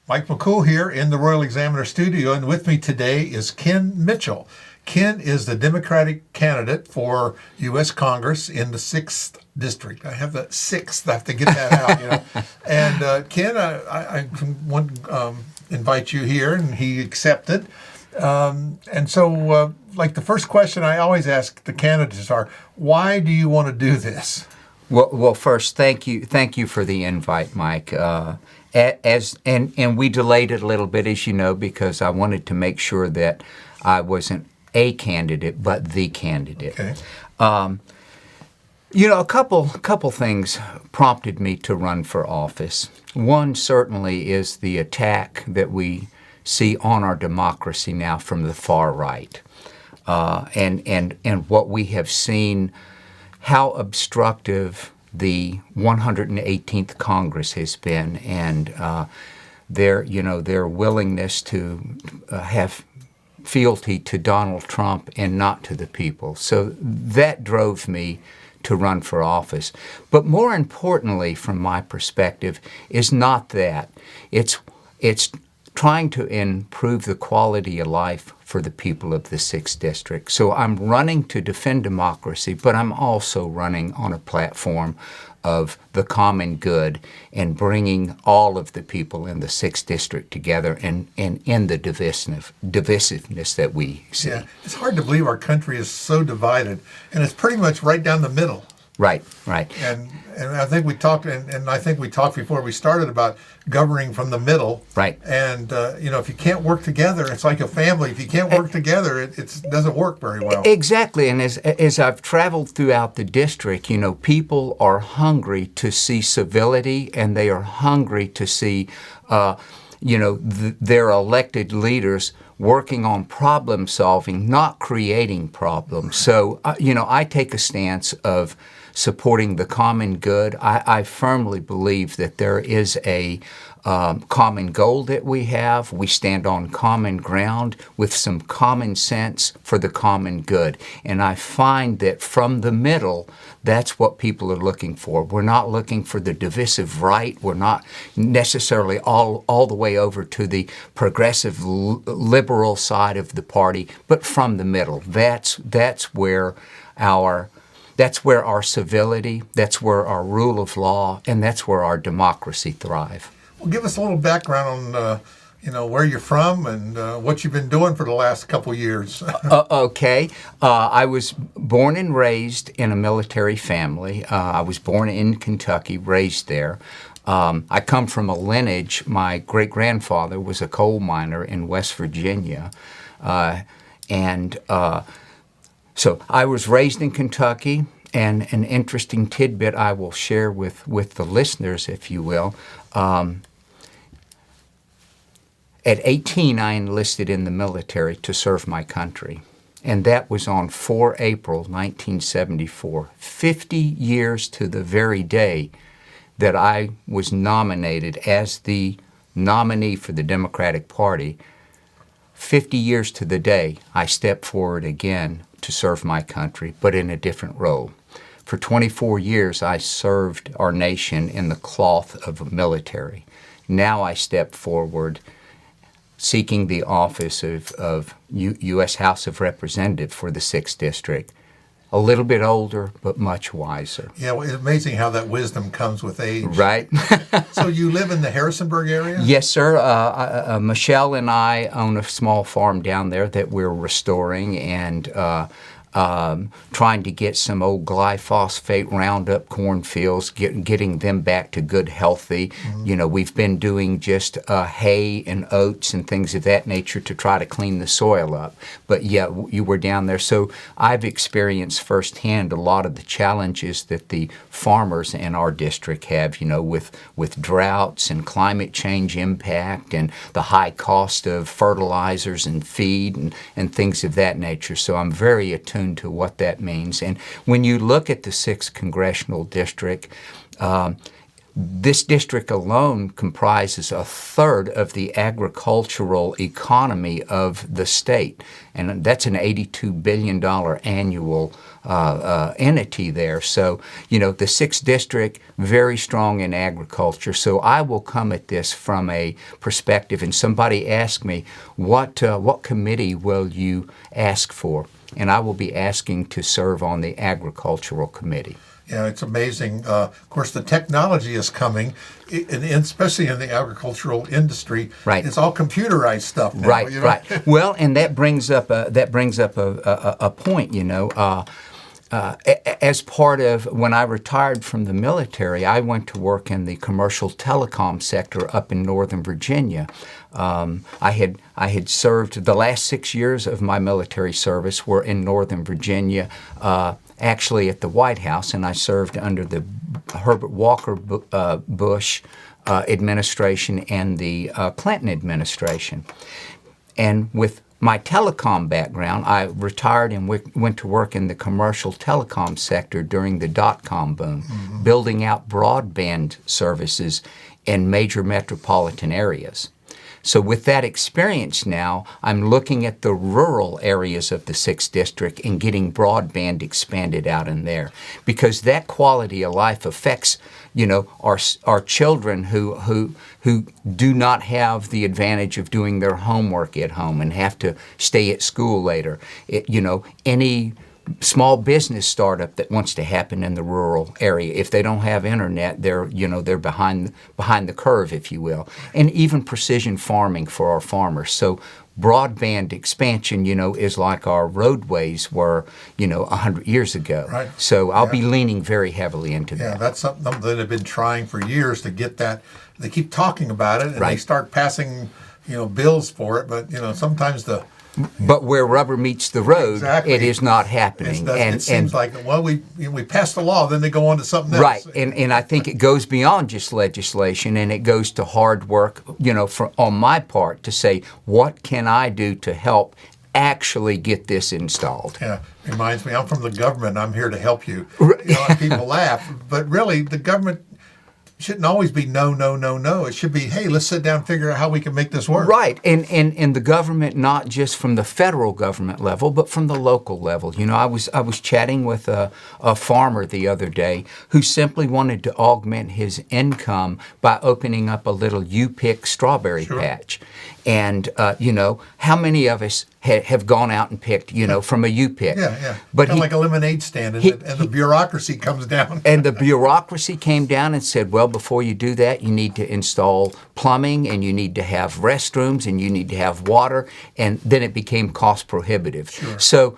Mike McCool here in the Royal Examiner studio, and with me today is Ken Mitchell. Ken is the Democratic candidate for U.S. Congress in the 6th District. I have the 6th, I have to get that out, And Ken, I invite you here, and he accepted. And so, like the first question I always ask the candidates are, why do you want to do this? Well, first, thank you for the invite, Mike. And we delayed it a little bit, as you know, because I wanted to make sure that I wasn't a candidate, but the candidate. Okay. A couple things prompted me to run for office. One certainly is the attack that we see on our democracy now from the far right, and what we have seen, how obstructive the 118th Congress has been, and their willingness to have fealty to Donald Trump and not to the people. So that drove me to run for office. But more importantly, from my perspective, is not that. It's trying to improve the quality of life for the people of the 6th District. So I'm running to defend democracy, but I'm also running on a platform of the common good and bringing all of the people in the 6th District together and in the divisiveness that we see. Yeah, it's hard to believe our country is so divided, and it's pretty much right down the middle. Right. And I think we talked, and I think we talked before we started about governing from the middle. Right. And if you can't work together, it's like a family. If you can't work together, it doesn't work very well. Exactly. And as I've traveled throughout the district, people are hungry to see civility, and they are hungry to see, their elected leaders working on problem solving, not creating problems. So, I take a stance of supporting the common good. I firmly believe that there is a common goal that we have. We stand on common ground with some common sense for the common good. And I find that from the middle, that's what people are looking for. We're not looking for the divisive right. We're not necessarily all the way over to the progressive liberal side of the party, but from the middle. That's where our civility, that's where our rule of law, and that's where our democracy thrive. Well, give us a little background on where you're from and what you've been doing for the last couple years. Okay. I was born and raised in a military family. I was born in Kentucky, raised there. I come from a lineage. My great-grandfather was a coal miner in West Virginia. So I was raised in Kentucky, and an interesting tidbit I will share with the listeners, if you will. At 18, I enlisted in the military to serve my country, and that was on 4 April 1974, 50 years to the very day that I was nominated as the nominee for the Democratic Party. 50 years to the day, I stepped forward again to serve my country, but in a different role. For 24 years, I served our nation in the cloth of a military. Now I step forward seeking the office of U.S. House of Representative for the 6th District. A little bit older, but much wiser. Yeah, well, it's amazing how that wisdom comes with age. Right. So you live in the Harrisonburg area? Yes, sir. Michelle and I own a small farm down there that we're restoring, and trying to get some old glyphosate Roundup cornfields, getting them back to good, healthy. Mm-hmm. We've been doing just hay and oats and things of that nature to try to clean the soil up. But yeah, you were down there. So I've experienced firsthand a lot of the challenges that the farmers in our district have, with droughts and climate change impact and the high cost of fertilizers and feed and things of that nature. So I'm very attuned to what that means. And when you look at the 6th Congressional District, this district alone comprises a third of the agricultural economy of the state. And that's an $82 billion annual entity there. So, the 6th District, very strong in agriculture. So I will come at this from a perspective, and somebody asked me, what committee will you ask for? And I will be asking to serve on the Agricultural Committee. Yeah, it's amazing. Of course, the technology is coming, and especially in the agricultural industry. Right. It's all computerized stuff now. Right, right. Well, and that brings up a point. As part of when I retired from the military, I went to work in the commercial telecom sector up in Northern Virginia. I had served the last 6 years of my military service were in Northern Virginia, actually at the White House, and I served under the Herbert Walker Bush administration and the Clinton administration. And with my telecom background, I retired and went to work in the commercial telecom sector during the dot-com boom, building out broadband services in major metropolitan areas. So with that experience now, I'm looking at the rural areas of the 6th District and getting broadband expanded out in there, because that quality of life affects, our children who do not have the advantage of doing their homework at home and have to stay at school later. Any small business startup that wants to happen in the rural area, if they don't have internet, they're behind the curve, if you will. And even precision farming for our farmers. So broadband expansion, is like our roadways were, 100 years ago. Right. So I'll be leaning very heavily into that. Yeah, that's something that I've been trying for years to get that. They keep talking about it, and Right. they start passing, bills for it. But sometimes But where rubber meets the road, Exactly. it is not happening. it seems like, well, we passed the law, then they go on to something else. Right, and I think it goes beyond just legislation, and it goes to hard work, on my part, to say, what can I do to help actually get this installed? Yeah, reminds me, I'm from the government. I'm here to help you. And people laugh, but really, the government shouldn't always be no, no, no, no. It should be, hey, let's sit down and figure out how we can make this work. Right, and the government, not just from the federal government level, but from the local level. I was chatting with a farmer the other day who simply wanted to augment his income by opening up a little U-pick strawberry patch. And, how many of us have gone out and picked, from a U-pick? Yeah. But Kind of like a lemonade stand, and the bureaucracy comes down. And the bureaucracy came down and said, well, before you do that, you need to install plumbing, and you need to have restrooms, and you need to have water, and then it became cost prohibitive. Sure. So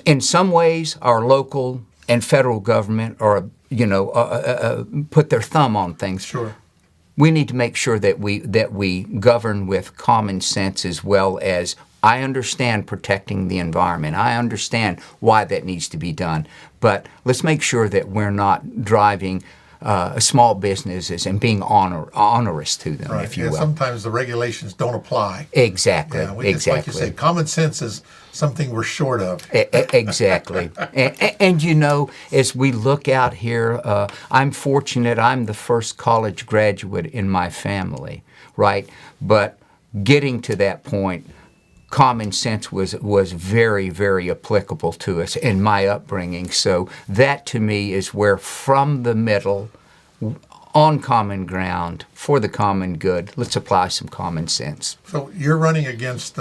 in some ways, our local and federal government are, put their thumb on things. Sure. We need to make sure that we govern with common sense, as well as I understand protecting the environment. I understand why that needs to be done. But let's make sure that we're not driving small businesses and being onerous to them, Right. if you will. Sometimes the regulations don't apply. Exactly. Yeah, it's exactly. like you say, common sense is something we're short of. Exactly. And as we look out here, I'm fortunate I'm the first college graduate in my family, right? But getting to that point, common sense was very, very applicable to us in my upbringing. So that to me is where, from the middle, on common ground, for the common good, let's apply some common sense. So you're running against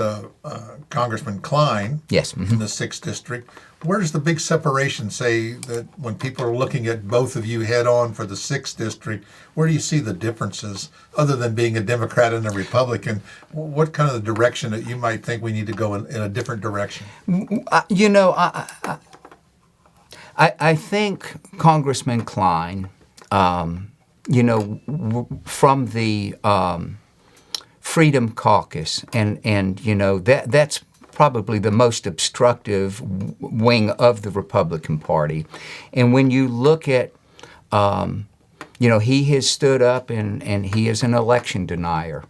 Congressman Klein. Yes. In the 6th District. Where's the big separation, say, that when people are looking at both of you head on for the 6th District, where do you see the differences, other than being a Democrat and a Republican? What kind of the direction that you might think we need to go in a different direction? I think Congressman Klein, from the Freedom Caucus, and that's probably the most obstructive wing of the Republican Party. And when you look at, he has stood up and he is an election denier.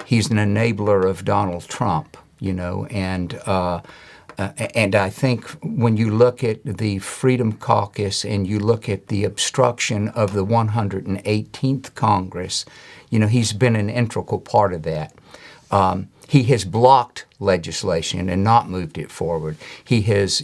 He's an enabler of Donald Trump, and I think when you look at the Freedom Caucus and you look at the obstruction of the 118th Congress, he's been an integral part of that. He has blocked legislation and not moved it forward. He has,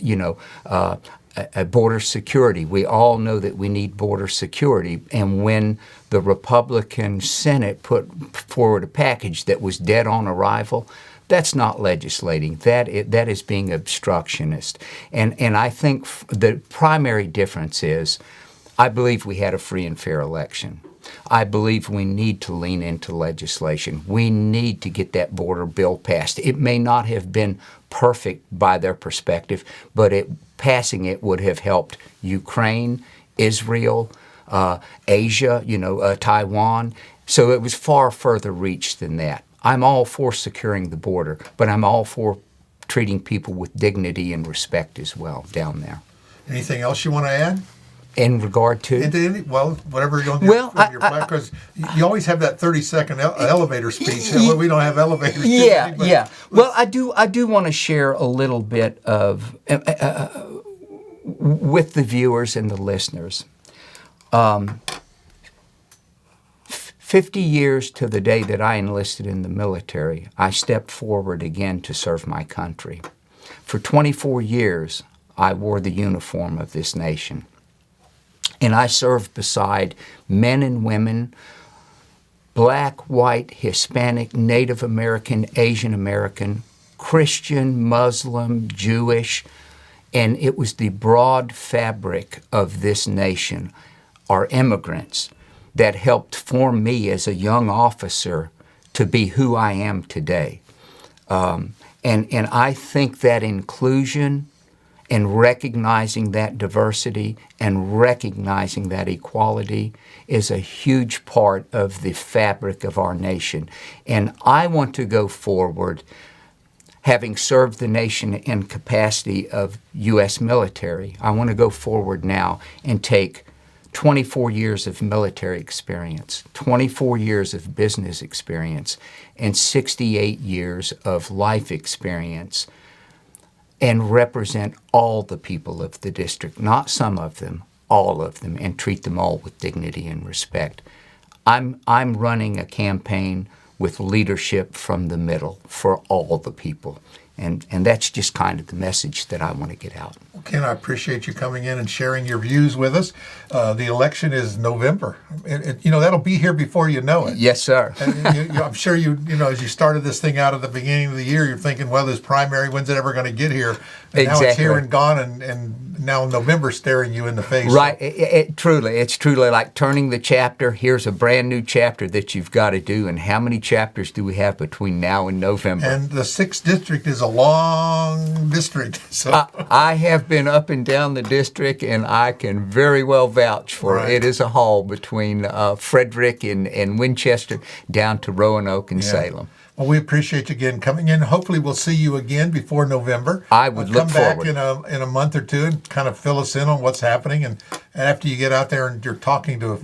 a border security. We all know that we need border security. And when the Republican Senate put forward a package that was dead on arrival, that's not legislating. That is being obstructionist. And I think the primary difference is I believe we had a free and fair election. I believe we need to lean into legislation. We need to get that border bill passed. It may not have been perfect by their perspective, but passing it would have helped Ukraine, Israel, Asia, Taiwan. So it was far further reach than that. I'm all for securing the border, but I'm all for treating people with dignity and respect as well down there. Anything else you want to add? In regard to? Whatever you're going to do from your flag, because you always have that 30-second elevator speech. We don't have elevators. Yeah. Well, I do want to share a little bit of with the viewers and the listeners. 50 years to the day that I enlisted in the military, I stepped forward again to serve my country. For 24 years, I wore the uniform of this nation. And I served beside men and women, black, white, Hispanic, Native American, Asian American, Christian, Muslim, Jewish, and it was the broad fabric of this nation, our immigrants, that helped form me as a young officer to be who I am today. And I think that inclusion and recognizing that diversity and recognizing that equality is a huge part of the fabric of our nation. And I want to go forward, having served the nation in capacity of U.S. military. I want to go forward now and take 24 years of military experience, 24 years of business experience, and 68 years of life experience and represent all the people of the district, not some of them, all of them, and treat them all with dignity and respect. I'm running a campaign with leadership from the middle for all the people. And that's just kind of the message that I want to get out. Well, Ken, I appreciate you coming in and sharing your views with us. The election is November. That'll be here before you know it. Yes, sir. And I'm sure as you started this thing out at the beginning of the year, you're thinking, well, this primary, when's it ever going to get here? And now it's here and gone, and now November's staring you in the face. Right. It's truly like turning the chapter. Here's a brand new chapter that you've got to do. And how many chapters do we have between now and November? And the 6th district is a long district. So I have been up and down the district, and I can very well vouch for it. It is a haul between Frederick and Winchester down to Roanoke and Salem. Well, we appreciate you again coming in. Hopefully, we'll see you again before November. I would look forward. Come back in a month or two and kind of fill us in on what's happening. And after you get out there and you're talking to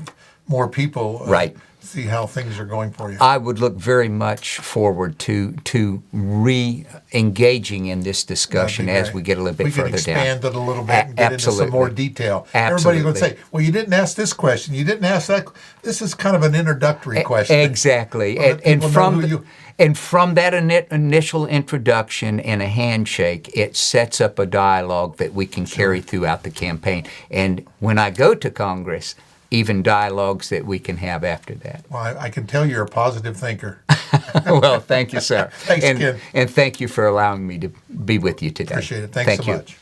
more people, right. See how things are going for you. I would look very much forward to re-engaging in this discussion as we get a little bit further down. We can expand it a little bit and get into some more detail. Absolutely. Everybody would say, well, you didn't ask this question. You didn't ask that. This is kind of an introductory question. Exactly. And from that initial introduction and a handshake, it sets up a dialogue that we can carry throughout the campaign. And when I go to Congress, even dialogues that we can have after that. Well, I can tell you're a positive thinker. Well, thank you, sir. Thanks, Ken. And thank you for allowing me to be with you today. Appreciate it. Thanks so much.